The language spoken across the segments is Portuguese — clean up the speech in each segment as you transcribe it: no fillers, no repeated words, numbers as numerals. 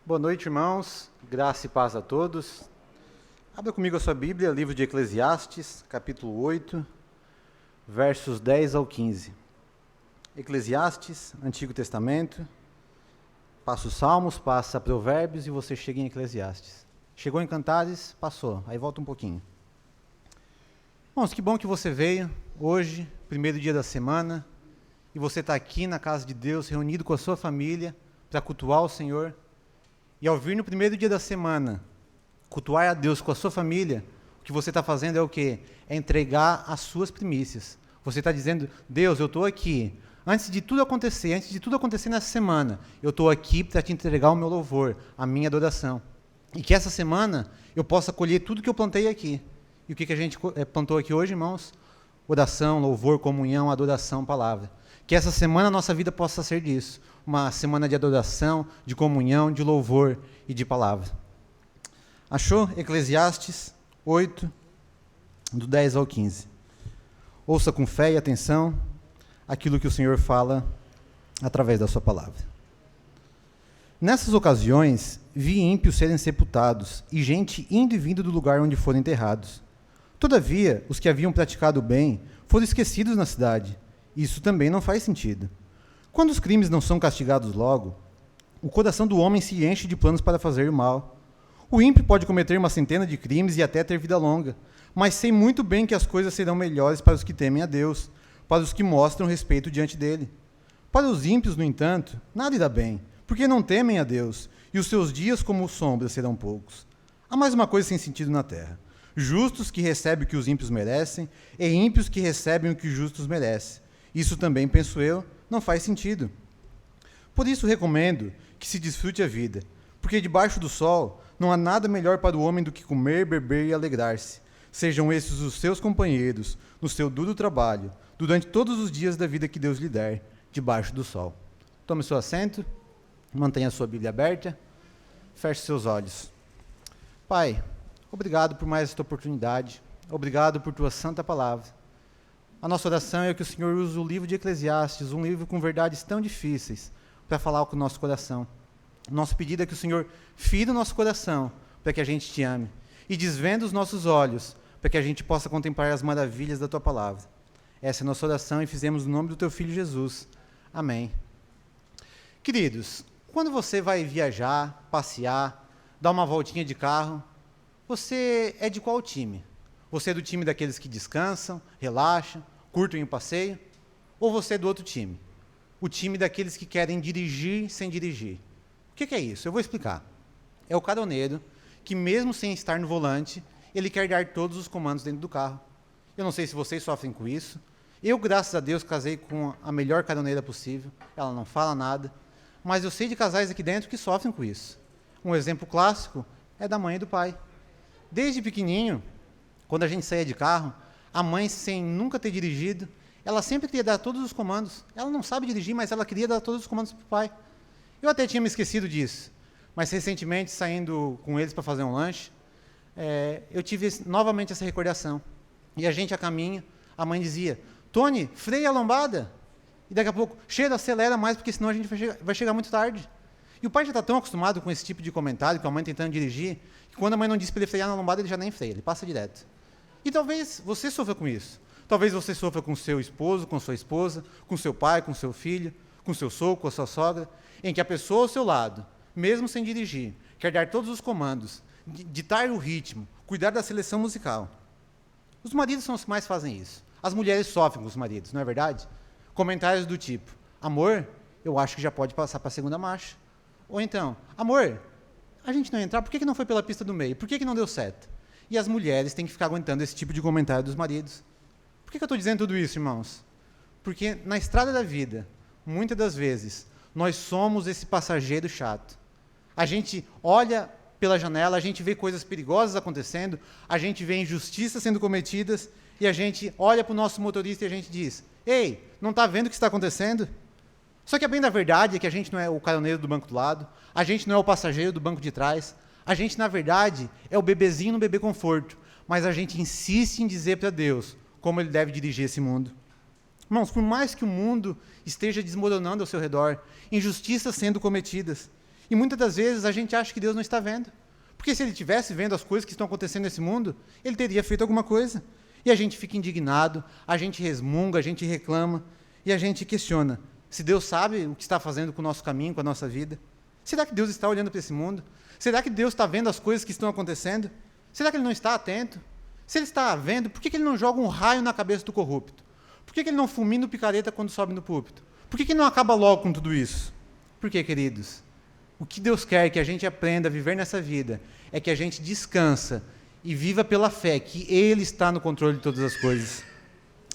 Boa noite, irmãos. Graça e paz a todos. Abra comigo a sua Bíblia, livro de Eclesiastes, capítulo 8, versos 10 ao 15. Eclesiastes, Antigo Testamento, passa os Salmos, passa Provérbios e você chega em Eclesiastes. Chegou em Cantares, passou, aí volta um pouquinho. Irmãos, que bom que você veio hoje, primeiro dia da semana, e você está aqui na casa de Deus, reunido com a sua família, para cultuar o Senhor. E ao vir no primeiro dia da semana, cultuar a Deus com a sua família, o que você está fazendo é o quê? É entregar as suas primícias. Você está dizendo, Deus, eu estou aqui. Antes de tudo acontecer nessa semana, eu estou aqui para te entregar o meu louvor, a minha adoração. E que essa semana eu possa colher tudo que eu plantei aqui. E o que a gente plantou aqui hoje, irmãos? Oração, louvor, comunhão, adoração, palavra. Que essa semana a nossa vida possa ser disso. Uma semana de adoração, de comunhão, de louvor e de palavra. Achou? Eclesiastes 8, do 10 ao 15. Ouça com fé e atenção aquilo que o Senhor fala através da sua palavra. Nessas ocasiões, vi ímpios serem sepultados e gente indo e vindo do lugar onde foram enterrados. Todavia, os que haviam praticado o bem foram esquecidos na cidade. Isso também não faz sentido. Quando os crimes não são castigados logo, o coração do homem se enche de planos para fazer o mal. O ímpio pode cometer uma centena de crimes e até ter vida longa, mas sei muito bem que as coisas serão melhores para os que temem a Deus, para os que mostram respeito diante dele. Para os ímpios, no entanto, nada irá bem, porque não temem a Deus, e os seus dias como sombras serão poucos. Há mais uma coisa sem sentido na terra. Justos que recebem o que os ímpios merecem, e ímpios que recebem o que os justos merecem. Isso também, penso eu, não faz sentido. Por isso recomendo que se desfrute a vida, porque debaixo do sol não há nada melhor para o homem do que comer, beber e alegrar-se. Sejam esses os seus companheiros no seu duro trabalho, durante todos os dias da vida que Deus lhe der, debaixo do sol. Tome seu assento, mantenha a sua Bíblia aberta, feche seus olhos. Pai, obrigado por mais esta oportunidade, obrigado por tua santa palavra. A nossa oração é que o Senhor use o livro de Eclesiastes, um livro com verdades tão difíceis, para falar com o nosso coração. Nosso pedido é que o Senhor fira o nosso coração, para que a gente te ame, e desvenda os nossos olhos, para que a gente possa contemplar as maravilhas da tua palavra. Essa é a nossa oração e fizemos no nome do teu Filho Jesus. Amém. Queridos, quando você vai viajar, passear, dar uma voltinha de carro, você é de qual time? Você é do time daqueles que descansam, relaxam, curtem o passeio? Ou você é do outro time? O time daqueles que querem dirigir sem dirigir. O que é isso? Eu vou explicar. É o caroneiro que, mesmo sem estar no volante, ele quer dar todos os comandos dentro do carro. Eu não sei se vocês sofrem com isso. Eu, graças a Deus, casei com a melhor caroneira possível. Ela não fala nada. Mas eu sei de casais aqui dentro que sofrem com isso. Um exemplo clássico é da mãe e do pai. Desde pequenininho, quando a gente saía de carro, a mãe, sem nunca ter dirigido, ela sempre queria dar todos os comandos. Ela não sabe dirigir, mas ela queria dar todos os comandos para o pai. Eu até tinha me esquecido disso, mas recentemente, saindo com eles para fazer um lanche, eu tive novamente essa recordação. E a gente a caminho, a mãe dizia, Tony, freia a lombada. E daqui a pouco, cheira, acelera mais, porque senão a gente vai chegar muito tarde. E o pai já está tão acostumado com esse tipo de comentário, com a mãe tentando dirigir, que quando a mãe não diz para ele frear na lombada, ele já nem freia, ele passa direto. E talvez você sofra com isso. Talvez você sofra com seu esposo, com sua esposa, com seu pai, com seu filho, com seu sogro, com a sua sogra, em que a pessoa ao seu lado, mesmo sem dirigir, quer dar todos os comandos, ditar o ritmo, cuidar da seleção musical. Os maridos são os que mais fazem isso. As mulheres sofrem com os maridos, não é verdade? Comentários do tipo, amor, eu acho que já pode passar para a segunda marcha. Ou então, amor, a gente não ia entrar, por que não foi pela pista do meio? Por que não deu seta? E as mulheres têm que ficar aguentando esse tipo de comentário dos maridos. Por que eu estou dizendo tudo isso, irmãos? Porque na estrada da vida, muitas das vezes, nós somos esse passageiro chato. A gente olha pela janela, a gente vê coisas perigosas acontecendo, a gente vê injustiças sendo cometidas, e a gente olha para o nosso motorista e a gente diz, ei, não está vendo o que está acontecendo? Só que a bem da verdade é que a gente não é o caroneiro do banco do lado, a gente não é o passageiro do banco de trás, a gente, na verdade, é o bebezinho no bebê conforto, mas a gente insiste em dizer para Deus como ele deve dirigir esse mundo. Irmãos, por mais que o mundo esteja desmoronando ao seu redor, injustiças sendo cometidas, E muitas das vezes a gente acha que Deus não está vendo. Porque se ele estivesse vendo as coisas que estão acontecendo nesse mundo, ele teria feito alguma coisa. E a gente fica indignado, a gente resmunga, a gente reclama, e a gente questiona se Deus sabe o que está fazendo com o nosso caminho, com a nossa vida. Será que Deus está olhando para esse mundo? Será que Deus está vendo as coisas que estão acontecendo? Será que ele não está atento? Se ele está vendo, por que ele não joga um raio na cabeça do corrupto? Por que ele não fulmina o picareta quando sobe no púlpito? Por que ele não acaba logo com tudo isso? Por quê, queridos? O que Deus quer que a gente aprenda a viver nessa vida é que a gente descansa e viva pela fé, que Ele está no controle de todas as coisas.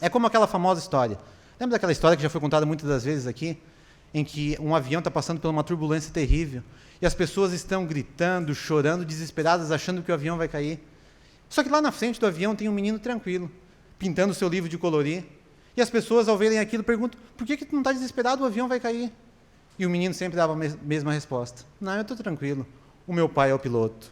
É como aquela famosa história. Lembra daquela história que já foi contada muitas das vezes aqui? Em que um avião está passando por uma turbulência terrível e as pessoas estão gritando, chorando, desesperadas, achando que o avião vai cair. Só que lá na frente do avião tem um menino tranquilo, pintando o seu livro de colorir. E as pessoas, ao verem aquilo, perguntam, por que tu não está desesperado? O avião vai cair. E o menino sempre dava a mesma resposta. Não, eu estou tranquilo. O meu pai é o piloto.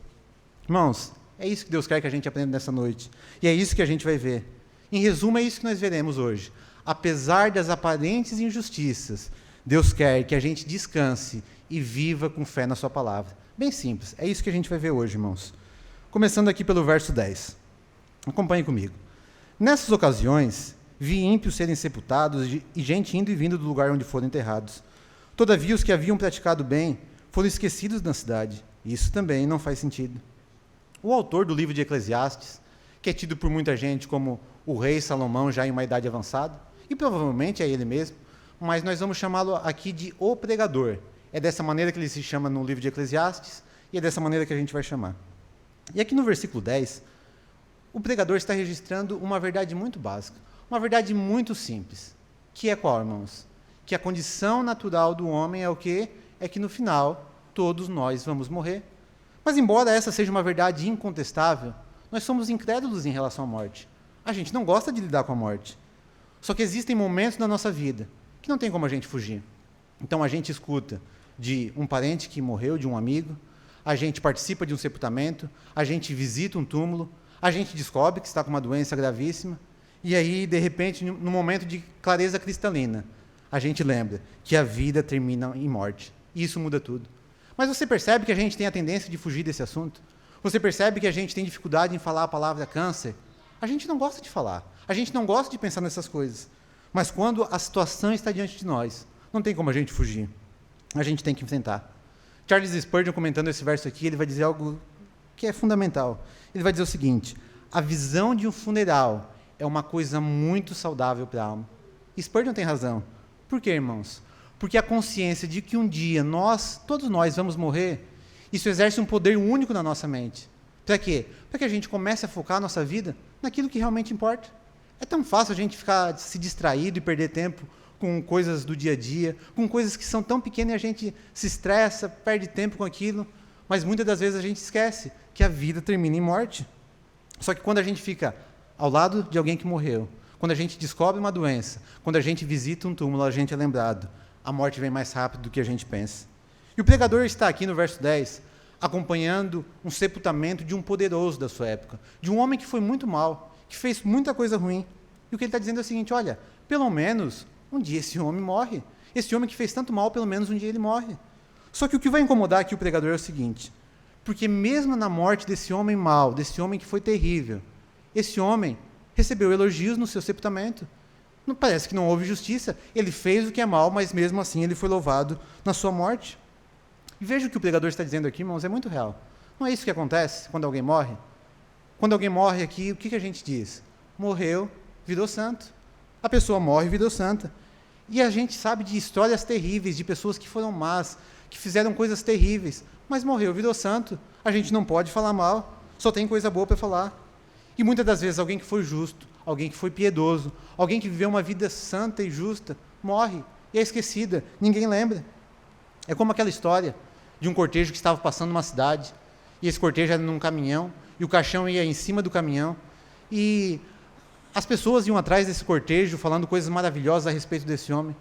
Irmãos, é isso que Deus quer que a gente aprenda nessa noite. E é isso que a gente vai ver. Em resumo, é isso que nós veremos hoje. Apesar das aparentes injustiças, Deus quer que a gente descanse e viva com fé na sua palavra. Bem simples. É isso que a gente vai ver hoje, irmãos. Começando aqui pelo verso 10. Acompanhe comigo. Nessas ocasiões, vi ímpios serem sepultados e gente indo e vindo do lugar onde foram enterrados. Todavia, os que haviam praticado bem foram esquecidos na cidade. Isso também não faz sentido. O autor do livro de Eclesiastes, que é tido por muita gente como o rei Salomão já em uma idade avançada, e provavelmente é ele mesmo, mas nós vamos chamá-lo aqui de o pregador. É dessa maneira que ele se chama no livro de Eclesiastes, e é dessa maneira que a gente vai chamar. E aqui no versículo 10, o pregador está registrando uma verdade muito básica, uma verdade muito simples, que é qual, irmãos? Que a condição natural do homem é o quê? É que no final, todos nós vamos morrer. Mas embora essa seja uma verdade incontestável, nós somos incrédulos em relação à morte. A gente não gosta de lidar com a morte. Só que existem momentos na nossa vida que não tem como a gente fugir. Então a gente escuta de um parente que morreu, de um amigo, a gente participa de um sepultamento, a gente visita um túmulo, a gente descobre que está com uma doença gravíssima, e aí, de repente, num momento de clareza cristalina, a gente lembra que a vida termina em morte. E isso muda tudo. Mas você percebe que a gente tem a tendência de fugir desse assunto? Você percebe que a gente tem dificuldade em falar a palavra câncer? A gente não gosta de falar. A gente não gosta de pensar nessas coisas. Mas quando a situação está diante de nós, não tem como a gente fugir. A gente tem que enfrentar. Charles Spurgeon, comentando esse verso aqui, ele vai dizer algo que é fundamental. Ele vai dizer o seguinte: a visão de um funeral é uma coisa muito saudável para a alma. Spurgeon tem razão. Por quê, irmãos? Porque a consciência de que um dia todos nós vamos morrer, isso exerce um poder único na nossa mente. Para quê? Para que a gente comece a focar a nossa vida naquilo que realmente importa. É tão fácil a gente ficar se distraído e perder tempo com coisas do dia a dia, com coisas que são tão pequenas e a gente se estressa, perde tempo com aquilo, mas muitas das vezes a gente esquece que a vida termina em morte. Só que quando a gente fica ao lado de alguém que morreu, quando a gente descobre uma doença, quando a gente visita um túmulo, a gente é lembrado. A morte vem mais rápido do que a gente pensa. E o pregador está aqui no verso 10, acompanhando um sepultamento de um poderoso da sua época, de um homem que foi muito mal, que fez muita coisa ruim. E o que ele está dizendo é o seguinte: olha, pelo menos um dia esse homem morre. Esse homem que fez tanto mal, pelo menos um dia ele morre. Só que o que vai incomodar aqui o pregador é o seguinte: porque mesmo na morte desse homem mau, desse homem que foi terrível, esse homem recebeu elogios no seu sepultamento. Não, parece que não houve justiça. Ele fez o que é mal, mas mesmo assim ele foi louvado na sua morte. E veja o que o pregador está dizendo aqui, irmãos, é muito real. Não é isso que acontece quando alguém morre? Quando alguém morre aqui, o que a gente diz? Morreu, virou santo. A pessoa morre e virou santa. E a gente sabe de histórias terríveis, de pessoas que foram más, que fizeram coisas terríveis, mas morreu, virou santo. A gente não pode falar mal, só tem coisa boa para falar. E muitas das vezes alguém que foi justo, alguém que foi piedoso, alguém que viveu uma vida santa e justa, morre e é esquecida, ninguém lembra. É como aquela história de um cortejo que estava passando numa cidade, e esse cortejo era num caminhão, e o caixão ia em cima do caminhão, e as pessoas iam atrás desse cortejo, falando coisas maravilhosas a respeito desse homem.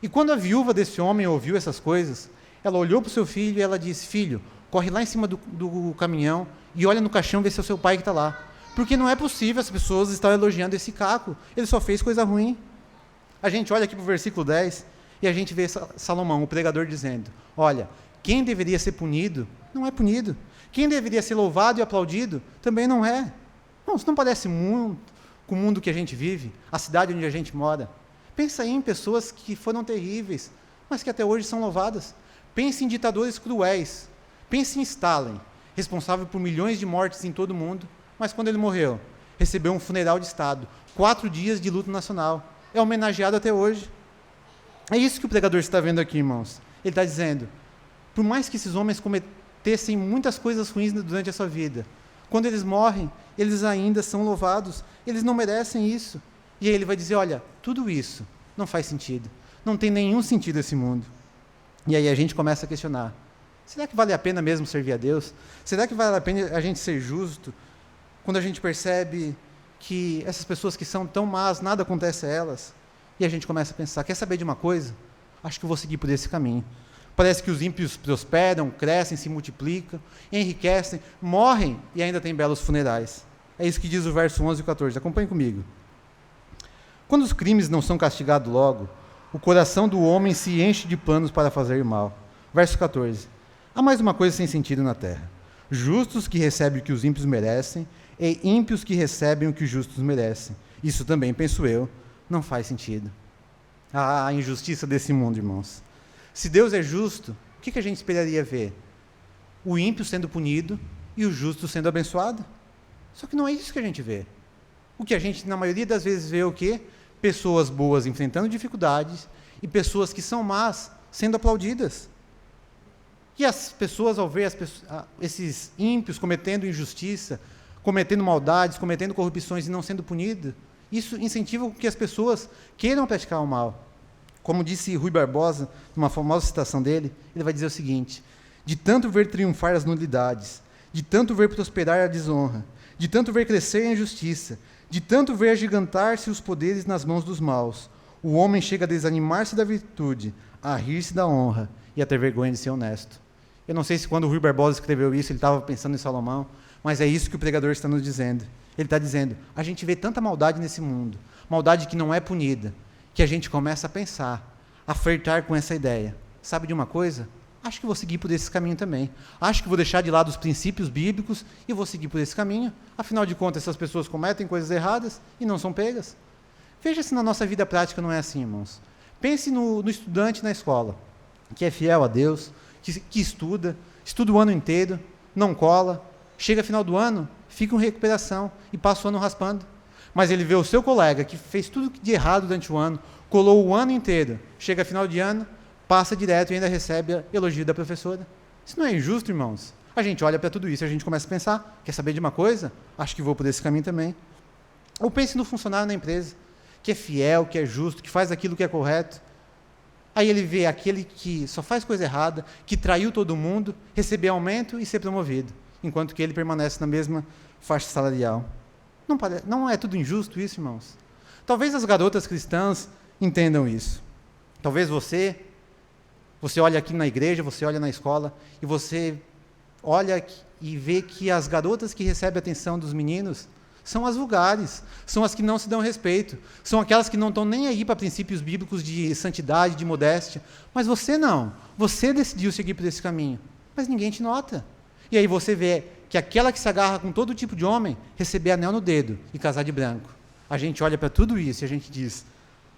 E quando a viúva desse homem ouviu essas coisas, ela olhou para o seu filho e ela disse: filho, corre lá em cima do caminhão e olha no caixão, vê se é o seu pai que está lá. Porque não é possível as pessoas estarem elogiando esse caco. Ele só fez coisa ruim. A gente olha aqui para o versículo 10 e a gente vê Salomão, o pregador, dizendo: olha, Quem deveria ser punido, não é punido. Quem deveria ser louvado e aplaudido, também não é. Não, isso não parece muito com o mundo que a gente vive, a cidade onde a gente mora. Pensa aí em pessoas que foram terríveis, mas que até hoje são louvadas. Pense em ditadores cruéis. Pense em Stalin, responsável por milhões de mortes em todo o mundo, mas quando ele morreu, recebeu um funeral de Estado, 4 dias de luto nacional. É homenageado até hoje. É isso que o pregador está vendo aqui, irmãos. Ele está dizendo, por mais que esses homens cometessem muitas coisas ruins durante a sua vida, quando eles morrem, eles ainda são louvados. Eles não merecem isso. E aí ele vai dizer, olha, tudo isso não faz sentido. Não tem nenhum sentido esse mundo. E aí a gente começa a questionar, será que vale a pena mesmo servir a Deus? Será que vale a pena a gente ser justo? Quando a gente percebe que essas pessoas que são tão más, nada acontece a elas. E a gente começa a pensar, quer saber de uma coisa? Acho que vou seguir por esse caminho. Parece que os ímpios prosperam, crescem, se multiplicam, enriquecem, morrem e ainda têm belos funerais. É isso que diz o verso 11 e 14. Acompanhe comigo. Quando os crimes não são castigados logo, o coração do homem se enche de planos para fazer mal. Verso 14. Há mais uma coisa sem sentido na terra. Justos que recebem o que os ímpios merecem e ímpios que recebem o que os justos merecem. Isso também, penso eu, não faz sentido. A injustiça desse mundo, irmãos. Se Deus é justo, o que a gente esperaria ver? O ímpio sendo punido e o justo sendo abençoado? Só que não é isso que a gente vê. O que a gente, na maioria das vezes, vê é o quê? Pessoas boas enfrentando dificuldades e pessoas que são más sendo aplaudidas. E as pessoas, ao ver esses ímpios cometendo injustiça, cometendo maldades, cometendo corrupções e não sendo punidos, isso incentiva que as pessoas queiram praticar o mal. Como disse Rui Barbosa, numa famosa citação dele, ele vai dizer o seguinte, de tanto ver triunfar as nulidades, de tanto ver prosperar a desonra, de tanto ver crescer a injustiça, de tanto ver agigantar-se os poderes nas mãos dos maus, o homem chega a desanimar-se da virtude, a rir-se da honra e a ter vergonha de ser honesto. Eu não sei se quando o Rui Barbosa escreveu isso, ele estava pensando em Salomão, mas é isso que o pregador está nos dizendo. Ele está dizendo, a gente vê tanta maldade nesse mundo, maldade que não é punida, que a gente começa a pensar, a flertar com essa ideia. Sabe de uma coisa? Acho que vou seguir por esse caminho também. Acho que vou deixar de lado os princípios bíblicos e vou seguir por esse caminho. Afinal de contas, essas pessoas cometem coisas erradas e não são pegas. Veja se na nossa vida prática não é assim, irmãos. Pense no estudante na escola, que é fiel a Deus, que estuda o ano inteiro, não cola, chega final do ano, fica em recuperação e passa o ano raspando. Mas ele vê o seu colega que fez tudo de errado durante o ano, colou o ano inteiro, chega final de ano, passa direto e ainda recebe elogio da professora. Isso não é injusto, irmãos? A gente olha para tudo isso e a gente começa a pensar, quer saber de uma coisa? Acho que vou por esse caminho também. Ou pense no funcionário na empresa, que é fiel, que é justo, que faz aquilo que é correto. Aí ele vê aquele que só faz coisa errada, que traiu todo mundo, receber aumento e ser promovido, enquanto que ele permanece na mesma faixa salarial. Não é tudo injusto isso, irmãos? Talvez as garotas cristãs entendam isso. Talvez você olha aqui na igreja, você olha na escola, e você olha e vê que as garotas que recebem a atenção dos meninos são as vulgares, são as que não se dão respeito, são aquelas que não estão nem aí para princípios bíblicos de santidade, de modéstia. Mas você não, você decidiu seguir por esse caminho, mas ninguém te nota. E aí você vê que aquela que se agarra com todo tipo de homem, receber anel no dedo e casar de branco. A gente olha para tudo isso e a gente diz,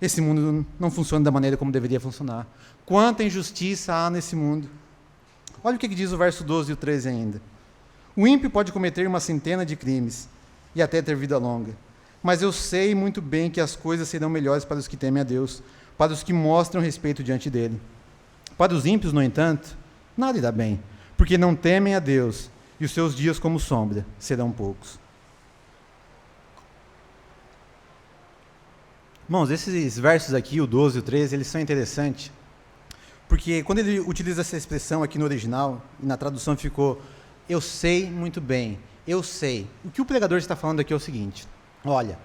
esse mundo não funciona da maneira como deveria funcionar. Quanta injustiça há nesse mundo. Olha o que diz o verso 12 e o 13 ainda. O ímpio pode cometer 100 de crimes e até ter vida longa. Mas eu sei muito bem que as coisas serão melhores para os que temem a Deus, para os que mostram respeito diante dele. Para os ímpios, no entanto, nada irá bem, porque não temem a Deus, e os seus dias como sombra serão poucos. Irmãos, esses versos aqui, o 12 e o 13, eles são interessantes, porque quando ele utiliza essa expressão aqui no original, e na tradução ficou, eu sei muito bem, eu sei. O que o pregador está falando aqui é o seguinte, olha,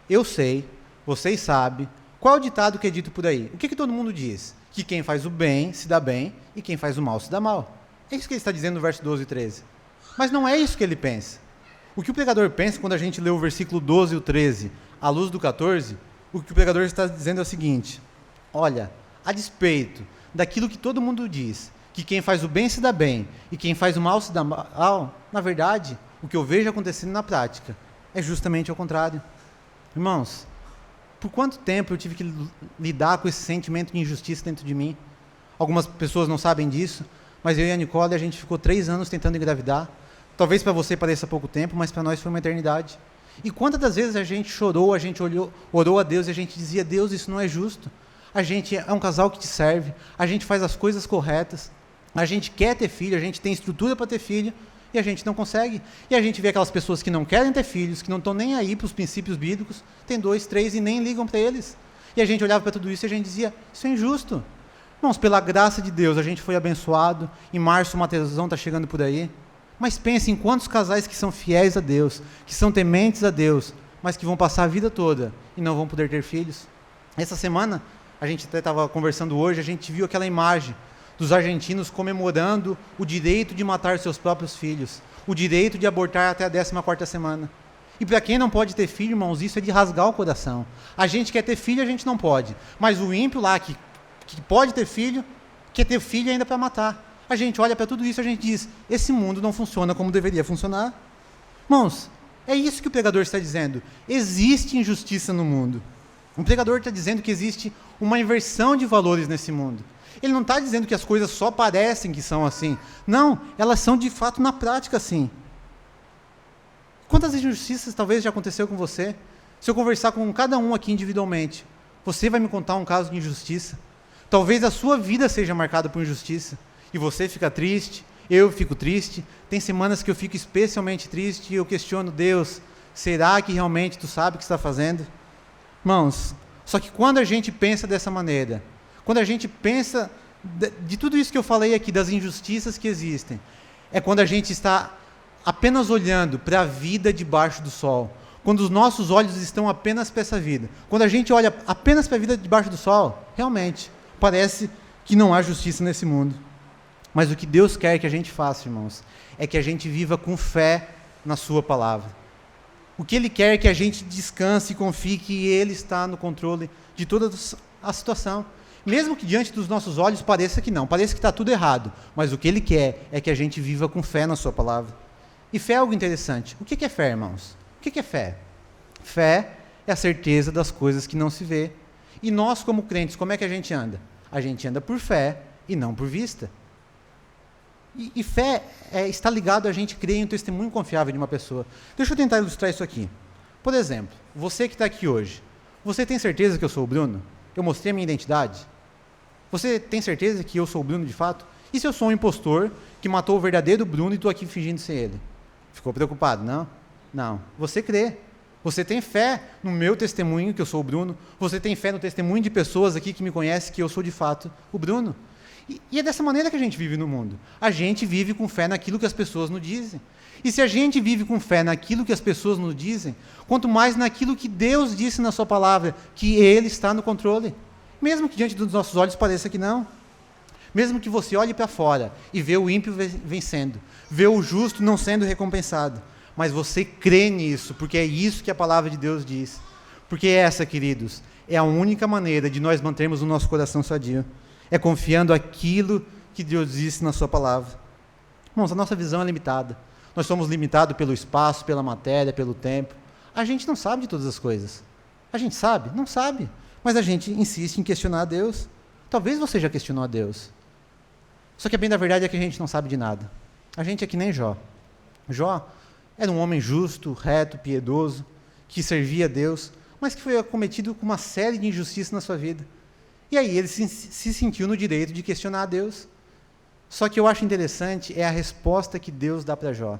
eu sei, vocês sabem, qual é o ditado que é dito por aí? O que todo mundo diz? Que quem faz o bem se dá bem, e quem faz o mal se dá mal. É isso que ele está dizendo no verso 12 e 13. Mas não é isso que ele pensa. O que o pregador pensa quando a gente lê o versículo 12 e o 13, à luz do 14, o que o pregador está dizendo é o seguinte, olha, a despeito daquilo que todo mundo diz, que quem faz o bem se dá bem e quem faz o mal se dá mal, na verdade, o que eu vejo acontecendo na prática é justamente ao contrário. Irmãos, por quanto tempo eu tive que lidar com esse sentimento de injustiça dentro de mim? Algumas pessoas não sabem disso, mas eu e a Nicole, a gente ficou 3 anos tentando engravidar. Talvez para você pareça pouco tempo, mas para nós foi uma eternidade. E quantas das vezes a gente chorou, a gente orou a Deus e a gente dizia: Deus, isso não é justo. A gente é um casal que te serve, a gente faz as coisas corretas, a gente quer ter filho, a gente tem estrutura para ter filho, e a gente não consegue. E a gente vê aquelas pessoas que não querem ter filhos, que não estão nem aí para os princípios bíblicos, tem 2, 3 e nem ligam para eles. E a gente olhava para tudo isso e a gente dizia: isso é injusto. Irmãos, pela graça de Deus, a gente foi abençoado. Em março, o Mateusão está chegando por aí. Mas pense em quantos casais que são fiéis a Deus, que são tementes a Deus, mas que vão passar a vida toda e não vão poder ter filhos. Essa semana, a gente até estava conversando hoje, a gente viu aquela imagem dos argentinos comemorando o direito de matar seus próprios filhos, o direito de abortar até a 14ª semana. E para quem não pode ter filho, irmãos, isso é de rasgar o coração. A gente quer ter filho, a gente não pode. Mas o ímpio lá, que pode ter filho, quer ter filho ainda para matar. A gente olha para tudo isso e a gente diz: esse mundo não funciona como deveria funcionar. Irmãos, é isso que o pregador está dizendo. Existe injustiça no mundo. O pregador está dizendo que existe uma inversão de valores nesse mundo. Ele não está dizendo que as coisas só parecem que são assim. Não, elas são de fato na prática assim. Quantas injustiças talvez já aconteceu com você? Se eu conversar com cada um aqui individualmente, você vai me contar um caso de injustiça. Talvez a sua vida seja marcada por injustiça. E você fica triste, eu fico triste. Tem semanas que eu fico especialmente triste e eu questiono: Deus, será que realmente tu sabe o que está fazendo? Irmãos, só que quando a gente pensa dessa maneira, quando a gente pensa de tudo isso que eu falei aqui, das injustiças que existem, é quando a gente está apenas olhando para a vida debaixo do sol, quando os nossos olhos estão apenas para essa vida, quando a gente olha apenas para a vida debaixo do sol, realmente parece que não há justiça nesse mundo. Mas o que Deus quer que a gente faça, irmãos, é que a gente viva com fé na sua palavra. O que Ele quer é que a gente descanse e confie que Ele está no controle de toda a situação. Mesmo que diante dos nossos olhos pareça que não, pareça que está tudo errado, mas o que Ele quer é que a gente viva com fé na sua palavra. E fé é algo interessante. O que é fé, irmãos? O que é fé? Fé é a certeza das coisas que não se vê. E nós, como crentes, como é que a gente anda? A gente anda por fé e não por vista. E fé está ligado a gente crer em um testemunho confiável de uma pessoa. Deixa eu tentar ilustrar isso aqui. Por exemplo, você que está aqui hoje, você tem certeza que eu sou o Bruno? Eu mostrei a minha identidade? Você tem certeza que eu sou o Bruno de fato? E se eu sou um impostor que matou o verdadeiro Bruno e estou aqui fingindo ser ele? Ficou preocupado, não? Não. Você crê. Você tem fé no meu testemunho, que eu sou o Bruno. Você tem fé no testemunho de pessoas aqui que me conhecem, que eu sou de fato o Bruno. E é dessa maneira que a gente vive no mundo. A gente vive com fé naquilo que as pessoas nos dizem. E se a gente vive com fé naquilo que as pessoas nos dizem, quanto mais naquilo que Deus disse na sua palavra, que Ele está no controle. Mesmo que diante dos nossos olhos pareça que não. Mesmo que você olhe para fora e vê o ímpio vencendo, vê o justo não sendo recompensado, mas você crê nisso, porque é isso que a palavra de Deus diz. Porque essa, queridos, é a única maneira de nós mantermos o nosso coração sadio. É confiando aquilo que Deus disse na sua palavra. Irmãos, a nossa visão é limitada. Nós somos limitados pelo espaço, pela matéria, pelo tempo. A gente não sabe de todas as coisas. A gente sabe? Não sabe. Mas a gente insiste em questionar a Deus. Talvez você já questionou a Deus. Só que a bem da verdade é que a gente não sabe de nada. A gente é que nem Jó. Jó era um homem justo, reto, piedoso, que servia a Deus, mas que foi acometido com uma série de injustiças na sua vida. E aí ele se sentiu no direito de questionar a Deus. Só que eu acho interessante é a resposta que Deus dá para Jó.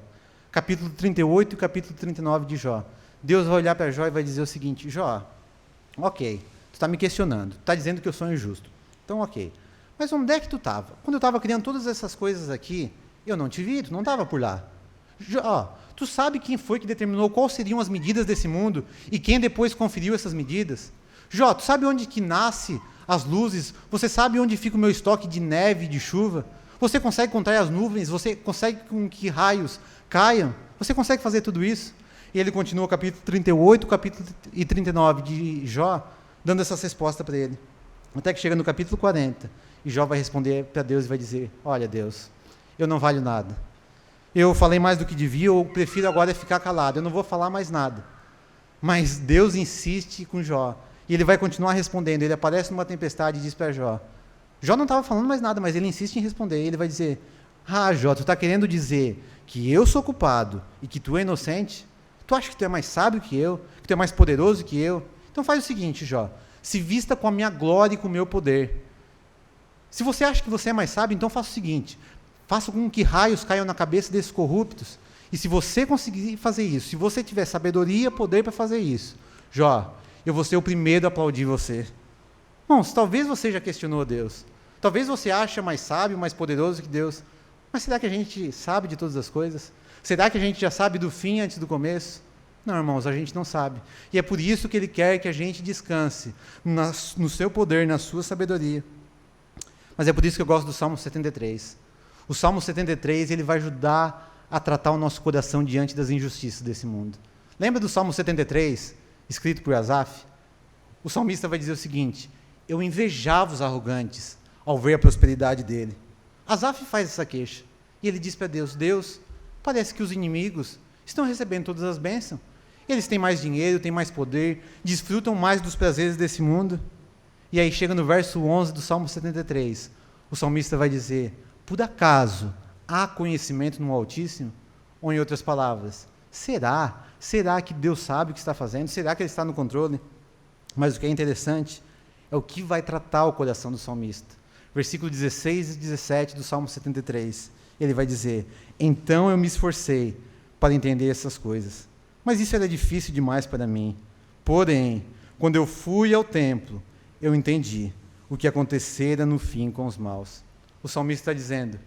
Capítulo 38 e capítulo 39 de Jó. Deus vai olhar para Jó e vai dizer o seguinte: Jó, ok, tu está me questionando, tu está dizendo que eu sou injusto. Então ok, mas onde é que tu estava? Quando eu estava criando todas essas coisas aqui, eu não te vi, tu não estava por lá. Jó, tu sabe quem foi que determinou quais seriam as medidas desse mundo e quem depois conferiu essas medidas? Jó, tu sabe onde que nasce as luzes? Você sabe onde fica o meu estoque de neve e de chuva? Você consegue contar as nuvens? Você consegue com que raios caiam? Você consegue fazer tudo isso? E ele continua o capítulo 38 capítulo e 39 de Jó, dando essa resposta para ele. Até que chega no capítulo 40. E Jó vai responder para Deus e vai dizer: olha, Deus, eu não valho nada. Eu falei mais do que devia, eu prefiro agora ficar calado, eu não vou falar mais nada. Mas Deus insiste com Jó. E ele vai continuar respondendo. Ele aparece numa tempestade e diz para Jó. Jó não estava falando mais nada, mas ele insiste em responder. Ele vai dizer: ah, Jó, tu está querendo dizer que eu sou culpado e que tu é inocente? Tu acha que tu é mais sábio que eu? Que tu é mais poderoso que eu? Então faz o seguinte, Jó. Se vista com a minha glória e com o meu poder. Se você acha que você é mais sábio, então faça o seguinte. Faça com que raios caiam na cabeça desses corruptos. E se você conseguir fazer isso, se você tiver sabedoria, poder para fazer isso, Jó, eu vou ser o primeiro a aplaudir você. Irmãos, talvez você já questionou Deus. Talvez você ache mais sábio, mais poderoso que Deus. Mas será que a gente sabe de todas as coisas? Será que a gente já sabe do fim antes do começo? Não, irmãos, a gente não sabe. E é por isso que Ele quer que a gente descanse no seu poder, na sua sabedoria. Mas é por isso que eu gosto do Salmo 73. O Salmo 73, ele vai ajudar a tratar o nosso coração diante das injustiças desse mundo. Lembra do Salmo 73, escrito por Asaf? O salmista vai dizer o seguinte: eu invejava os arrogantes ao ver a prosperidade dele. Asaf faz essa queixa. E ele diz para Deus: Deus, parece que os inimigos estão recebendo todas as bênçãos. Eles têm mais dinheiro, têm mais poder, desfrutam mais dos prazeres desse mundo. E aí chega no verso 11 do Salmo 73. O salmista vai dizer: por acaso há conhecimento no Altíssimo? Ou em outras palavras, será que Deus sabe o que está fazendo? Será que Ele está no controle? Mas o que é interessante é o que vai tratar o coração do salmista. Versículo 16 e 17 do Salmo 73. Ele vai dizer: então eu me esforcei para entender essas coisas, mas isso era difícil demais para mim. Porém, quando eu fui ao templo, eu entendi o que acontecera no fim com os maus. O salmista está dizendo: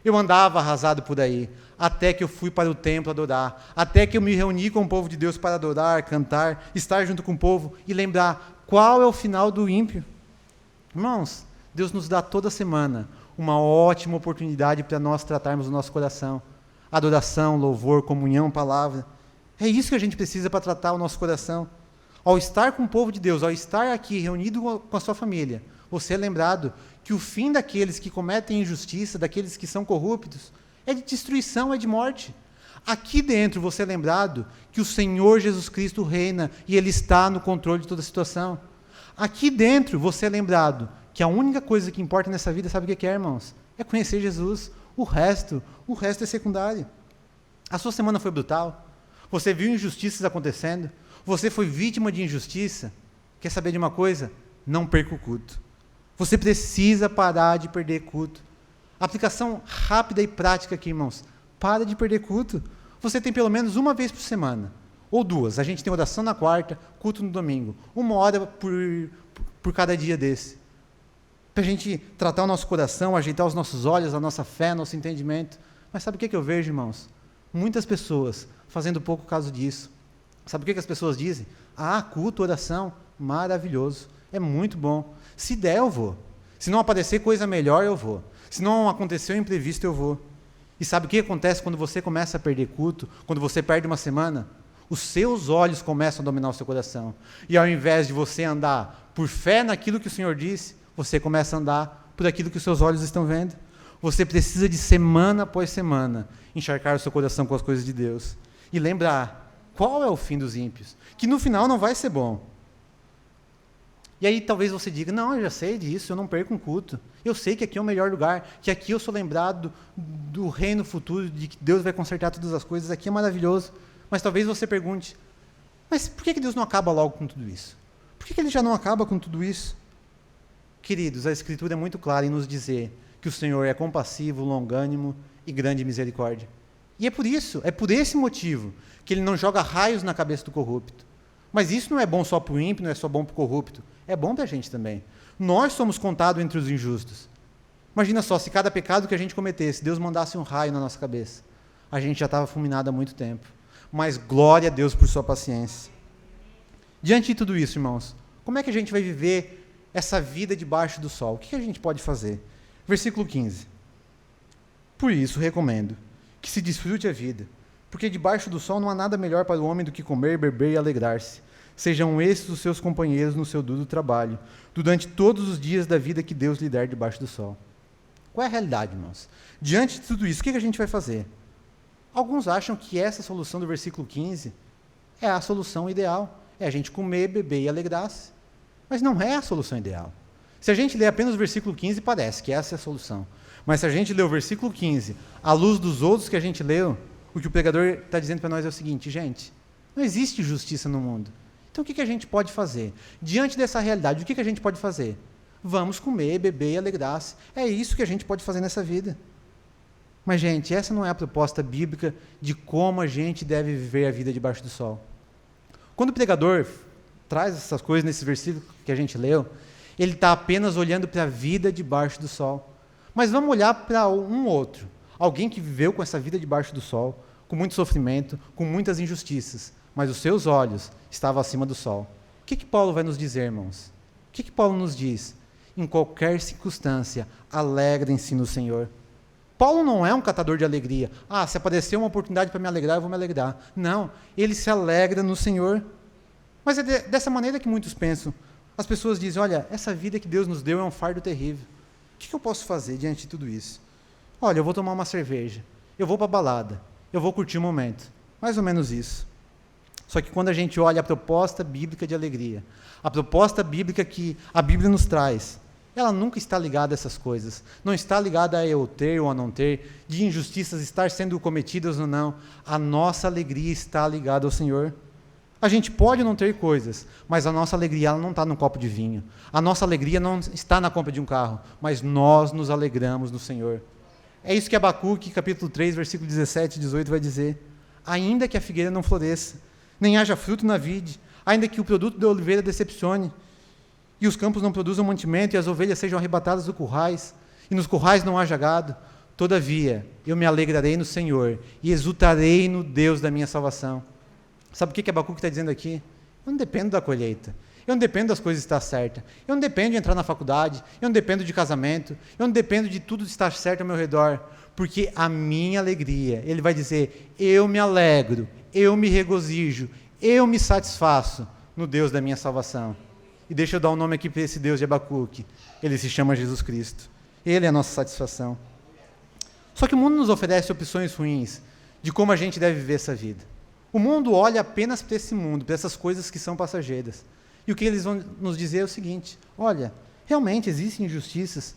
eu andava arrasado por aí, até que eu fui para o templo adorar, até que eu me reuni com o povo de Deus para adorar, cantar, estar junto com o povo e lembrar qual é o final do ímpio. Irmãos, Deus nos dá toda semana uma ótima oportunidade para nós tratarmos o nosso coração. Adoração, louvor, comunhão, palavra. É isso que a gente precisa para tratar o nosso coração. Ao estar com o povo de Deus, ao estar aqui reunido com a sua família, você é lembrado que o fim daqueles que cometem injustiça, daqueles que são corruptos, é de destruição, é de morte. Aqui dentro você é lembrado que o Senhor Jesus Cristo reina e Ele está no controle de toda a situação. Aqui dentro você é lembrado que a única coisa que importa nessa vida, sabe o que é, irmãos? É conhecer Jesus. O resto é secundário. A sua semana foi brutal? Você viu injustiças acontecendo? Você foi vítima de injustiça? Quer saber de uma coisa? Não perca o culto. Você precisa parar de perder culto. Aplicação rápida e prática aqui, irmãos. Para de perder culto. Você tem pelo menos uma vez por semana, ou duas. A gente tem oração na quarta, culto no domingo. 1 hora por cada dia desse. Para a gente tratar o nosso coração, ajeitar os nossos olhos, a nossa fé, nosso entendimento. Mas sabe o que eu vejo, irmãos? Muitas pessoas fazendo pouco caso disso. Sabe o que as pessoas dizem? Ah, culto, oração, maravilhoso. É muito bom. Se der, eu vou. Se não aparecer coisa melhor, eu vou. Se não acontecer um imprevisto, eu vou. E sabe o que acontece quando você começa a perder culto? Quando você perde uma semana? Os seus olhos começam a dominar o seu coração. E ao invés de você andar por fé naquilo que o Senhor disse, você começa a andar por aquilo que os seus olhos estão vendo. Você precisa de semana após semana encharcar o seu coração com as coisas de Deus. E lembrar qual é o fim dos ímpios. Que no final não vai ser bom. E aí talvez você diga: não, eu já sei disso, eu não perco um culto. Eu sei que aqui é o melhor lugar, que aqui eu sou lembrado do reino futuro, de que Deus vai consertar todas as coisas, aqui é maravilhoso. Mas talvez você pergunte: mas por que Deus não acaba logo com tudo isso? Por que Ele já não acaba com tudo isso? Queridos, a Escritura é muito clara em nos dizer que o Senhor é compassivo, longânimo e grande misericórdia. E é por isso, é por esse motivo, que Ele não joga raios na cabeça do corrupto. Mas isso não é bom só para o ímpio, não é só bom para o corrupto. É bom para a gente também. Nós somos contados entre os injustos. Imagina só, se cada pecado que a gente cometesse, Deus mandasse um raio na nossa cabeça. A gente já estava fulminado há muito tempo. Mas glória a Deus por sua paciência. Diante de tudo isso, irmãos, como é que a gente vai viver essa vida debaixo do sol? O que a gente pode fazer? Versículo 15. Por isso, recomendo que se desfrute a vida, porque debaixo do sol não há nada melhor para o homem do que comer, beber e alegrar-se, Sejam esses os seus companheiros no seu duro trabalho, durante todos os dias da vida que Deus lhe der debaixo do sol. Qual é a realidade, irmãos? Diante de tudo isso, o que a gente vai fazer? Alguns acham que essa solução do versículo 15 é a solução ideal. É a gente comer, beber e alegrar-se. Mas não é a solução ideal. Se a gente ler apenas o versículo 15, parece que essa é a solução. Mas se a gente ler o versículo 15, à luz dos outros que a gente leu, o que o pregador está dizendo para nós é o seguinte: gente, não existe justiça no mundo. Então o que a gente pode fazer? Diante dessa realidade, o que a gente pode fazer? Vamos comer, beber e alegrar-se. É isso que a gente pode fazer nessa vida. Mas, gente, essa não é a proposta bíblica de como a gente deve viver a vida debaixo do sol. Quando o pregador traz essas coisas nesse versículo que a gente leu, ele está apenas olhando para a vida debaixo do sol. Mas vamos olhar para um outro. Alguém que viveu com essa vida debaixo do sol, com muito sofrimento, com muitas injustiças, mas os seus olhos estavam acima do sol. O que Paulo vai nos dizer, irmãos? O que Paulo nos diz? Em qualquer circunstância, alegrem-se no Senhor. Paulo não é um catador de alegria. Se aparecer uma oportunidade para me alegrar, eu vou me alegrar. Não, ele se alegra no Senhor. Mas é dessa maneira que muitos pensam. As pessoas dizem: olha, essa vida que Deus nos deu é um fardo terrível. O que eu posso fazer diante de tudo isso? Olha, eu vou tomar uma cerveja, eu vou para a balada, eu vou curtir o momento. Mais ou menos isso. Só que quando a gente olha a proposta bíblica de alegria, a proposta bíblica que a Bíblia nos traz, ela nunca está ligada a essas coisas. Não está ligada a eu ter ou a não ter, de injustiças estar sendo cometidas ou não. A nossa alegria está ligada ao Senhor. A gente pode não ter coisas, mas a nossa alegria ela não está num copo de vinho. A nossa alegria não está na compra de um carro, mas nós nos alegramos no Senhor. É isso que Abacuque, capítulo 3, versículo 17 e 18 vai dizer. Ainda que a figueira não floresça, nem haja fruto na vide, ainda que o produto da oliveira decepcione, e os campos não produzam mantimento, e as ovelhas sejam arrebatadas dos currais, e nos currais não haja gado, todavia eu me alegrarei no Senhor, e exultarei no Deus da minha salvação. Sabe o que Abacuque está dizendo aqui? Eu não dependo da colheita, eu não dependo das coisas estar certas, eu não dependo de entrar na faculdade, eu não dependo de casamento, eu não dependo de tudo estar certo ao meu redor, porque a minha alegria, ele vai dizer, eu me alegro, eu me regozijo, eu me satisfaço no Deus da minha salvação. E deixa eu dar um nome aqui para esse Deus de Abacuque. Ele se chama Jesus Cristo. Ele é a nossa satisfação. Só que o mundo nos oferece opções ruins de como a gente deve viver essa vida. O mundo olha apenas para esse mundo, para essas coisas que são passageiras. E o que eles vão nos dizer é o seguinte: olha, realmente existem injustiças,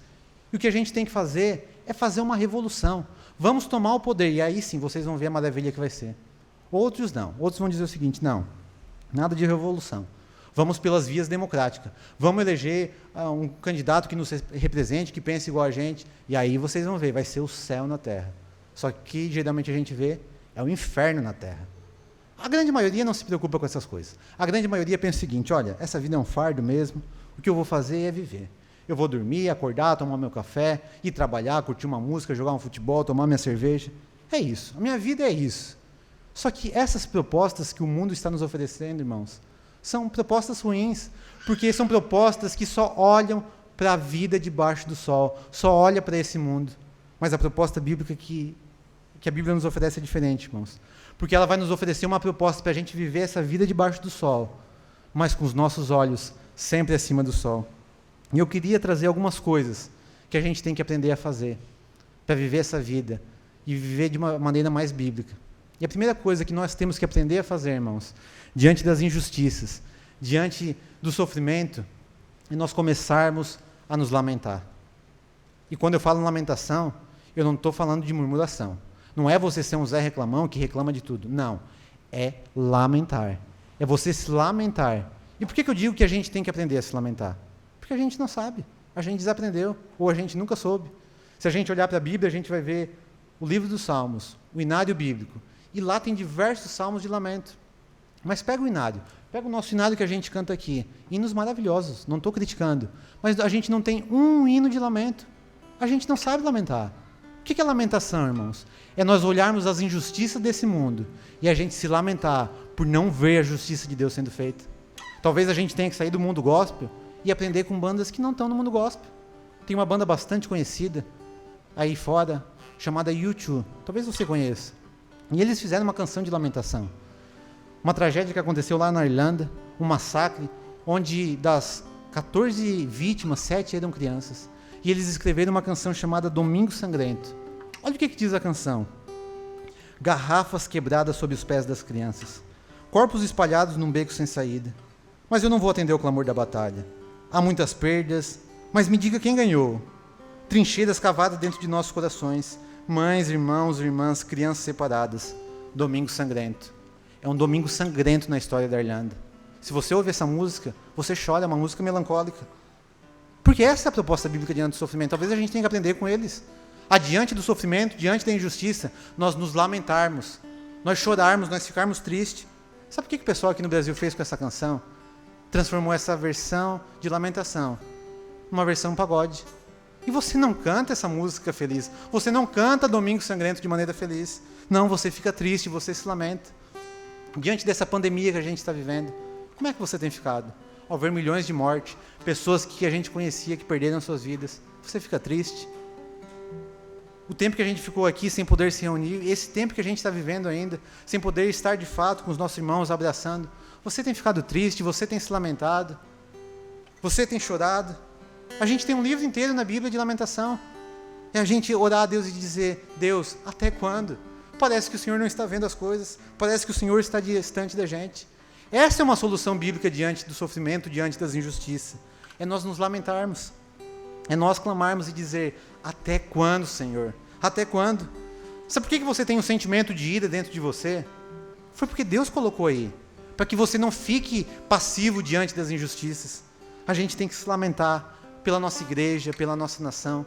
e o que a gente tem que fazer é fazer uma revolução. Vamos tomar o poder, e aí sim vocês vão ver a maravilha que vai ser. Outros não. Outros vão dizer o seguinte: não, nada de revolução. Vamos pelas vias democráticas. Vamos eleger um candidato que nos represente, que pense igual a gente, e aí vocês vão ver, vai ser o céu na terra. Só que geralmente a gente vê é o inferno na terra. A grande maioria não se preocupa com essas coisas. A grande maioria pensa o seguinte: olha, essa vida é um fardo mesmo, o que eu vou fazer é viver. Eu vou dormir, acordar, tomar meu café, ir trabalhar, curtir uma música, jogar um futebol, tomar minha cerveja. É isso, a minha vida é isso. Só que essas propostas que o mundo está nos oferecendo, irmãos, são propostas ruins, porque são propostas que só olham para a vida debaixo do sol, só olham para esse mundo. Mas a proposta bíblica que a Bíblia nos oferece é diferente, irmãos. Porque ela vai nos oferecer uma proposta para a gente viver essa vida debaixo do sol, mas com os nossos olhos sempre acima do sol. E eu queria trazer algumas coisas que a gente tem que aprender a fazer para viver essa vida e viver de uma maneira mais bíblica. E a primeira coisa que nós temos que aprender a fazer, irmãos, diante das injustiças, diante do sofrimento, é nós começarmos a nos lamentar. E quando eu falo lamentação, eu não estou falando de murmuração. Não é você ser um Zé Reclamão que reclama de tudo. Não. É lamentar. É você se lamentar. E por que eu digo que a gente tem que aprender a se lamentar? Porque a gente não sabe. A gente desaprendeu. Ou a gente nunca soube. Se a gente olhar para a Bíblia, a gente vai ver o livro dos Salmos, o inário bíblico. E lá tem diversos salmos de lamento. Mas pega o inário. Pega o nosso inário que a gente canta aqui. Hinos maravilhosos. Não estou criticando. Mas a gente não tem um hino de lamento. A gente não sabe lamentar. O que é lamentação, irmãos? É nós olharmos as injustiças desse mundo e a gente se lamentar por não ver a justiça de Deus sendo feita. Talvez a gente tenha que sair do mundo gospel e aprender com bandas que não estão no mundo gospel. Tem uma banda bastante conhecida aí fora, chamada U2. Talvez você conheça. E eles fizeram uma canção de lamentação. Uma tragédia que aconteceu lá na Irlanda, um massacre, onde das 14 vítimas, 7 eram crianças. E eles escreveram uma canção chamada Domingo Sangrento. Olha o que diz a canção. Garrafas quebradas sob os pés das crianças. Corpos espalhados num beco sem saída. Mas eu não vou atender o clamor da batalha. Há muitas perdas, mas me diga quem ganhou. Trincheiras cavadas dentro de nossos corações. Mães, irmãos, irmãs, crianças separadas. Domingo Sangrento. É um domingo sangrento na história da Irlanda. Se você ouve essa música, você chora, é uma música melancólica. Porque essa é a proposta bíblica diante do sofrimento. Talvez a gente tenha que aprender com eles. Adiante do sofrimento, diante da injustiça, nós nos lamentarmos, nós chorarmos, nós ficarmos tristes. Sabe o que o pessoal aqui no Brasil fez com essa canção? Transformou essa versão de lamentação numa versão pagode. E você não canta essa música feliz. Você não canta Domingo Sangrento de maneira feliz. Não, você fica triste, você se lamenta. Diante dessa pandemia que a gente está vivendo, como é que você tem ficado? Ao ver milhões de mortes, pessoas que a gente conhecia que perderam suas vidas, você fica triste? O tempo que a gente ficou aqui sem poder se reunir, esse tempo que a gente está vivendo ainda, sem poder estar de fato com os nossos irmãos abraçando, você tem ficado triste, você tem se lamentado, você tem chorado. A gente tem um livro inteiro na Bíblia de lamentação. É a gente orar a Deus e dizer, Deus, até quando? Parece que o Senhor não está vendo as coisas, parece que o Senhor está distante da gente. Essa é uma solução bíblica diante do sofrimento, diante das injustiças. É nós nos lamentarmos. É nós clamarmos e dizer, até quando, Senhor? Até quando? Sabe por que você tem um sentimento de ira dentro de você? Foi porque Deus colocou aí. Para que você não fique passivo diante das injustiças. A gente tem que se lamentar pela nossa igreja, pela nossa nação.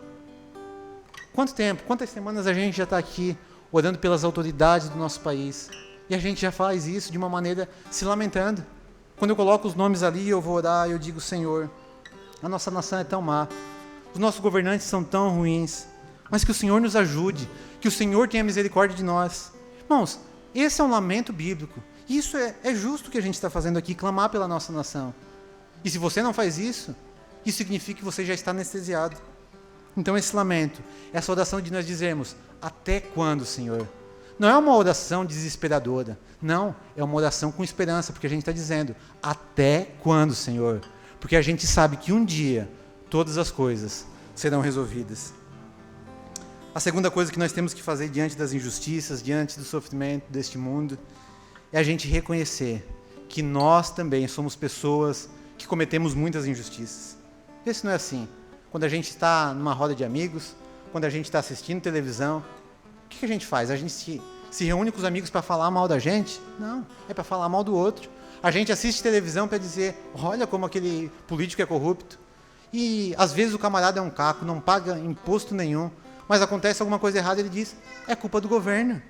Quanto tempo, quantas semanas a gente já está aqui orando pelas autoridades do nosso país? E a gente já faz isso de uma maneira se lamentando. Quando eu coloco os nomes ali, eu vou orar, eu digo, Senhor, a nossa nação é tão má, os nossos governantes são tão ruins, mas que o Senhor nos ajude, que o Senhor tenha misericórdia de nós. Irmãos, esse é um lamento bíblico. Isso é justo o que a gente está fazendo aqui, clamar pela nossa nação. E se você não faz isso, isso significa que você já está anestesiado. Então esse lamento, essa oração de nós dizermos, até quando, Senhor? Não é uma oração desesperadora. Não, é uma oração com esperança, porque a gente está dizendo, até quando, Senhor? Porque a gente sabe que um dia todas as coisas serão resolvidas. A segunda coisa que nós temos que fazer diante das injustiças, diante do sofrimento deste mundo, é a gente reconhecer que nós também somos pessoas que cometemos muitas injustiças. Vê se não é assim. Quando a gente está numa roda de amigos, quando a gente está assistindo televisão, o que a gente faz? A gente se reúne com os amigos para falar mal da gente? Não, é para falar mal do outro. A gente assiste televisão para dizer, olha como aquele político é corrupto. E às vezes o camarada é um caco, não paga imposto nenhum, mas acontece alguma coisa errada, ele diz, é culpa do governo.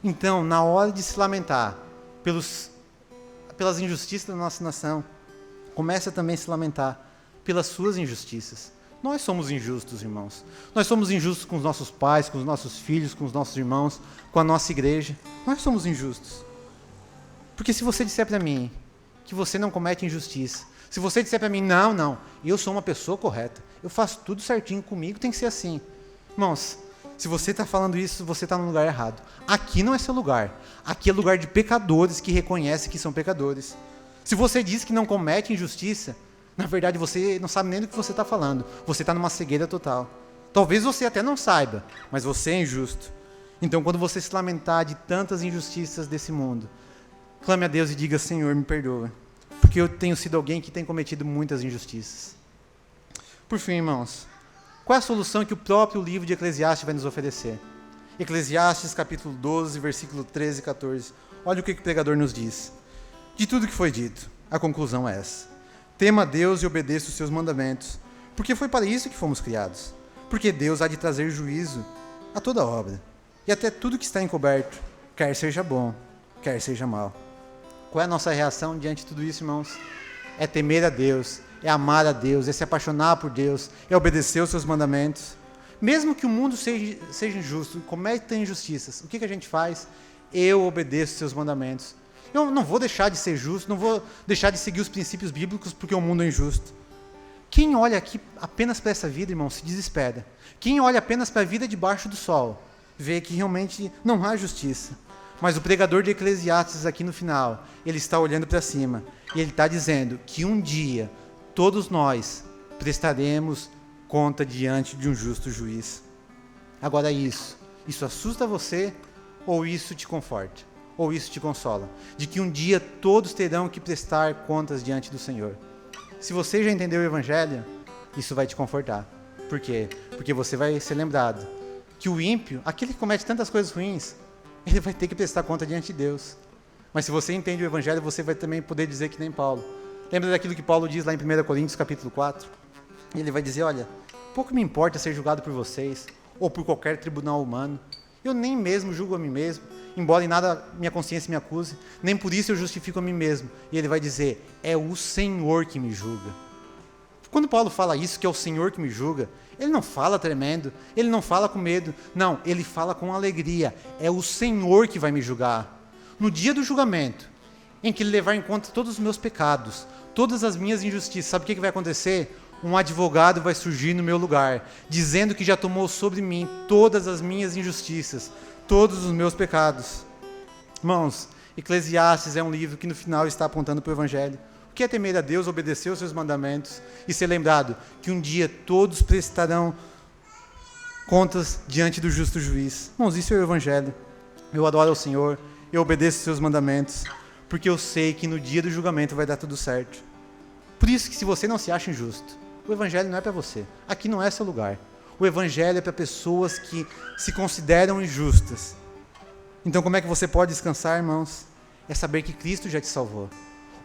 Então, na hora de se lamentar pelas injustiças da nossa nação, começa também a se lamentar pelas suas injustiças. Nós somos injustos, irmãos. Nós somos injustos com os nossos pais, com os nossos filhos, com os nossos irmãos, com a nossa igreja. Nós somos injustos. Porque se você disser para mim que você não comete injustiça, se você disser para mim, não, eu sou uma pessoa correta, eu faço tudo certinho comigo, tem que ser assim. Irmãos, se você está falando isso, você está no lugar errado. Aqui não é seu lugar. Aqui é lugar de pecadores que reconhecem que são pecadores. Se você diz que não comete injustiça, na verdade você não sabe nem do que você está falando. Você está numa cegueira total. Talvez você até não saiba, mas você é injusto. Então, quando você se lamentar de tantas injustiças desse mundo, clame a Deus e diga, Senhor, me perdoa. Porque eu tenho sido alguém que tem cometido muitas injustiças. Por fim, irmãos, qual é a solução que o próprio livro de Eclesiastes vai nos oferecer? Eclesiastes, capítulo 12, versículo 13 e 14. Olha o que o pregador nos diz. De tudo que foi dito, a conclusão é essa. Tema a Deus e obedeça os seus mandamentos, porque foi para isso que fomos criados. Porque Deus há de trazer juízo a toda obra, e até tudo que está encoberto, quer seja bom, quer seja mal. Qual é a nossa reação diante de tudo isso, irmãos? É temer a Deus, é amar a Deus, é se apaixonar por Deus, é obedecer os seus mandamentos. Mesmo que o mundo seja injusto, cometa injustiças, o que a gente faz? Eu obedeço os seus mandamentos. Eu não vou deixar de ser justo, não vou deixar de seguir os princípios bíblicos porque o mundo é injusto. Quem olha aqui apenas para essa vida, irmão, se desespera. Quem olha apenas para a vida debaixo do sol, vê que realmente não há justiça. Mas o pregador de Eclesiastes aqui no final, ele está olhando para cima e ele está dizendo que um dia todos nós prestaremos conta diante de um justo juiz. Agora isso assusta você ou isso te conforta? Ou isso te consola? De que um dia todos terão que prestar contas diante do Senhor. Se você já entendeu o Evangelho, isso vai te confortar. Por quê? Porque você vai ser lembrado que o ímpio, aquele que comete tantas coisas ruins, ele vai ter que prestar conta diante de Deus. Mas se você entende o Evangelho, você vai também poder dizer que nem Paulo. Lembra daquilo que Paulo diz lá em 1 Coríntios capítulo 4? Ele vai dizer, olha, pouco me importa ser julgado por vocês, ou por qualquer tribunal humano. Eu nem mesmo julgo a mim mesmo, embora em nada minha consciência me acuse, nem por isso eu justifico a mim mesmo. E ele vai dizer, é o Senhor que me julga. Quando Paulo fala isso, que é o Senhor que me julga, ele não fala tremendo, ele não fala com medo, não, ele fala com alegria. É o Senhor que vai me julgar. No dia do julgamento, em que ele levar em conta todos os meus pecados, todas as minhas injustiças, sabe o que vai acontecer? Um advogado vai surgir no meu lugar, dizendo que já tomou sobre mim todas as minhas injustiças, todos os meus pecados. Irmãos, Eclesiastes é um livro que no final está apontando para o Evangelho. O que é temer a Deus, obedecer os seus mandamentos e ser lembrado que um dia todos prestarão contas diante do justo juiz. Irmãos, isso é o Evangelho. Eu adoro ao Senhor, eu obedeço os seus mandamentos, porque eu sei que no dia do julgamento vai dar tudo certo. Por isso que se você não se acha injusto, o Evangelho não é para você. Aqui não é seu lugar. O Evangelho é para pessoas que se consideram injustas. Então como é que você pode descansar, irmãos? É saber que Cristo já te salvou.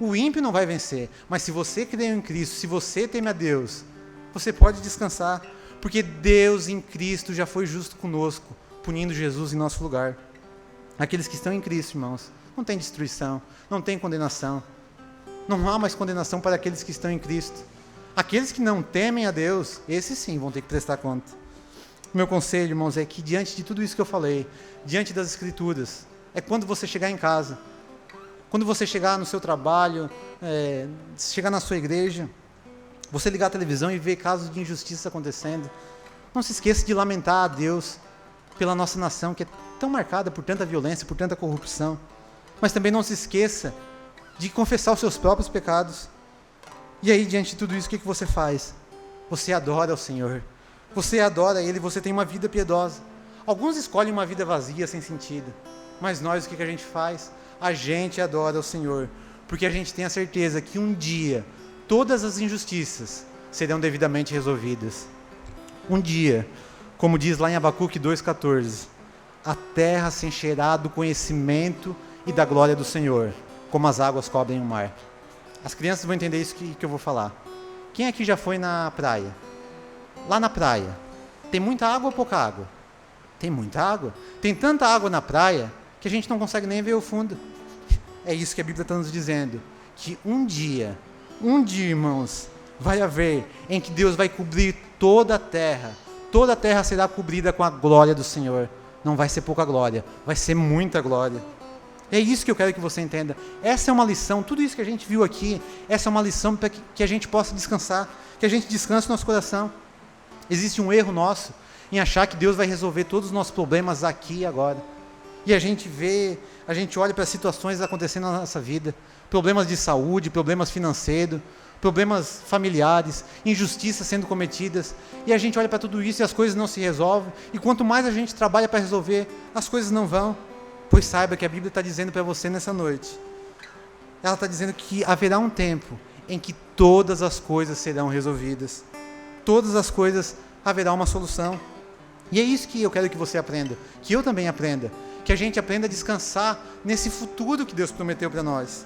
O ímpio não vai vencer, mas se você crê em Cristo, se você teme a Deus, você pode descansar, porque Deus em Cristo já foi justo conosco, punindo Jesus em nosso lugar. Aqueles que estão em Cristo, irmãos, não tem destruição, não tem condenação. Não há mais condenação para aqueles que estão em Cristo. Aqueles que não temem a Deus, esses sim vão ter que prestar conta. O meu conselho, irmãos, é que diante de tudo isso que eu falei, diante das Escrituras, é quando você chegar em casa, quando você chegar no seu trabalho, chegar na sua igreja, você ligar a televisão e ver casos de injustiça acontecendo, não se esqueça de lamentar a Deus pela nossa nação, que é tão marcada por tanta violência, por tanta corrupção. Mas também não se esqueça de confessar os seus próprios pecados. E aí, diante de tudo isso, o que você faz? Você adora o Senhor. Você adora Ele, você tem uma vida piedosa. Alguns escolhem uma vida vazia, sem sentido. Mas nós, o que a gente faz? A gente adora o Senhor, porque a gente tem a certeza que um dia todas as injustiças serão devidamente resolvidas. Um dia, como diz lá em Abacuque 2,14, a terra se encherá do conhecimento e da glória do Senhor, como as águas cobrem o mar. As crianças vão entender isso que eu vou falar. Quem aqui já foi na praia? Lá na praia, tem muita água ou pouca água? Tem muita água. Tem tanta água na praia que a gente não consegue nem ver o fundo. É isso que a Bíblia está nos dizendo, que um dia, irmãos, vai haver em que Deus vai cobrir toda a terra será cobrida com a glória do Senhor. Não vai ser pouca glória, vai ser muita glória. É isso que eu quero que você entenda. Essa é uma lição, tudo isso que a gente viu aqui, essa é uma lição para que a gente possa descansar, que a gente descanse no nosso coração. Existe um erro nosso em achar que Deus vai resolver todos os nossos problemas aqui e agora. E a gente olha para as situações acontecendo na nossa vida, problemas de saúde, problemas financeiros, problemas familiares, injustiças sendo cometidas, e a gente olha para tudo isso e as coisas não se resolvem, e quanto mais a gente trabalha para resolver, as coisas não vão. Pois saiba que a Bíblia está dizendo para você nessa noite, ela está dizendo que haverá um tempo em que todas as coisas serão resolvidas, todas as coisas haverá uma solução. E é isso que eu quero que você aprenda, que eu também aprenda, que a gente aprenda a descansar nesse futuro que Deus prometeu para nós.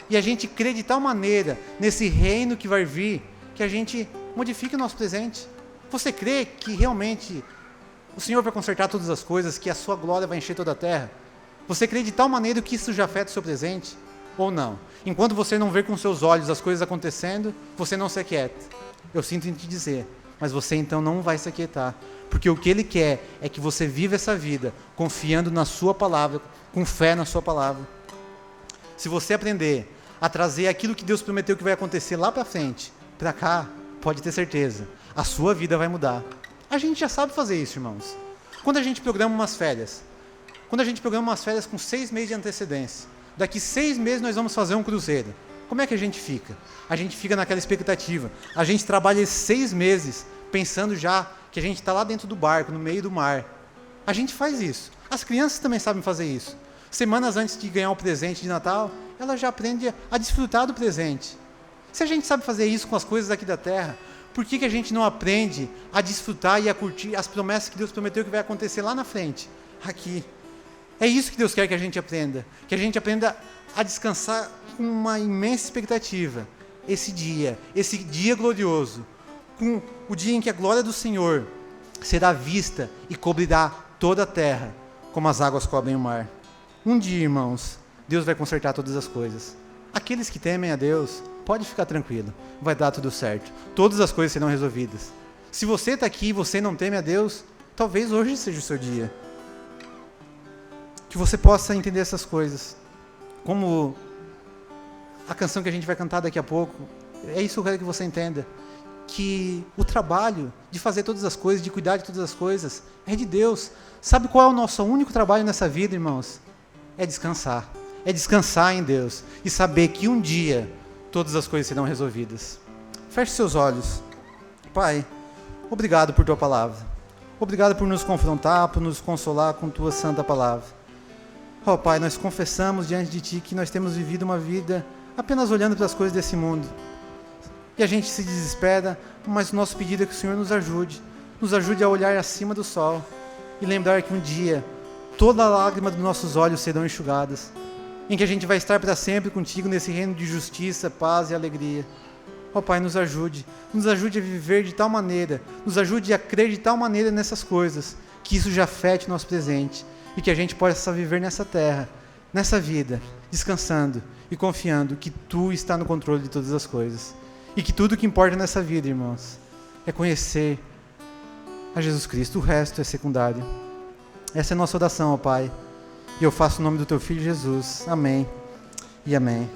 E a gente crê de tal maneira nesse reino que vai vir, que a gente modifique o nosso presente. Você crê que realmente o Senhor vai consertar todas as coisas, que a sua glória vai encher toda a terra? Você crê de tal maneira que isso já afeta o seu presente? Ou não? Enquanto você não vê com seus olhos as coisas acontecendo, você não se aquieta. Eu sinto em te dizer, mas você então não vai se aquietar. Porque o que Ele quer é que você viva essa vida confiando na sua palavra, com fé na sua palavra. Se você aprender a trazer aquilo que Deus prometeu que vai acontecer lá para frente, para cá, pode ter certeza, a sua vida vai mudar. A gente já sabe fazer isso, irmãos. Quando a gente programa umas férias, Quando a gente programa umas férias com 6 meses de antecedência, daqui 6 meses nós vamos fazer um cruzeiro. Como é que a gente fica? A gente fica naquela expectativa. A gente trabalha esses 6 meses pensando já que a gente está lá dentro do barco, no meio do mar. A gente faz isso. As crianças também sabem fazer isso. Semanas antes de ganhar o presente de Natal, ela já aprende a desfrutar do presente. Se a gente sabe fazer isso com as coisas aqui da terra, por que a gente não aprende a desfrutar e a curtir as promessas que Deus prometeu que vai acontecer lá na frente, aqui? É isso que Deus quer que a gente aprenda. Que a gente aprenda a descansar com uma imensa expectativa. Esse dia glorioso, com o dia em que a glória do Senhor será vista e cobrirá toda a terra, como as águas cobrem o mar. Um dia, irmãos, Deus vai consertar todas as coisas. Aqueles que temem a Deus, pode ficar tranquilo, vai dar tudo certo. Todas as coisas serão resolvidas. Se você está aqui e você não teme a Deus, talvez hoje seja o seu dia. Que você possa entender essas coisas. Como a canção que a gente vai cantar daqui a pouco, é isso que eu quero que você entenda. Que o trabalho de fazer todas as coisas, de cuidar de todas as coisas, é de Deus. Sabe qual é o nosso único trabalho nessa vida, irmãos? É descansar. É descansar em Deus e saber que um dia todas as coisas serão resolvidas. Feche seus olhos. Pai, obrigado por Tua palavra. Obrigado por nos confrontar, por nos consolar com Tua santa palavra. Ó Pai, nós confessamos diante de Ti que nós temos vivido uma vida apenas olhando para as coisas desse mundo. E a gente se desespera, mas o nosso pedido é que o Senhor nos ajude a olhar acima do sol e lembrar que um dia toda a lágrima dos nossos olhos serão enxugadas, em que a gente vai estar para sempre contigo nesse reino de justiça, paz e alegria. Ó Pai, nos ajude a viver de tal maneira, nos ajude a crer de tal maneira nessas coisas, que isso já afete o nosso presente, e que a gente possa viver nessa terra, nessa vida, descansando e confiando que Tu está no controle de todas as coisas. E que tudo que importa nessa vida, irmãos, é conhecer a Jesus Cristo. O resto é secundário. Essa é a nossa oração, ó Pai. E eu faço o nome do Teu Filho Jesus. Amém e amém.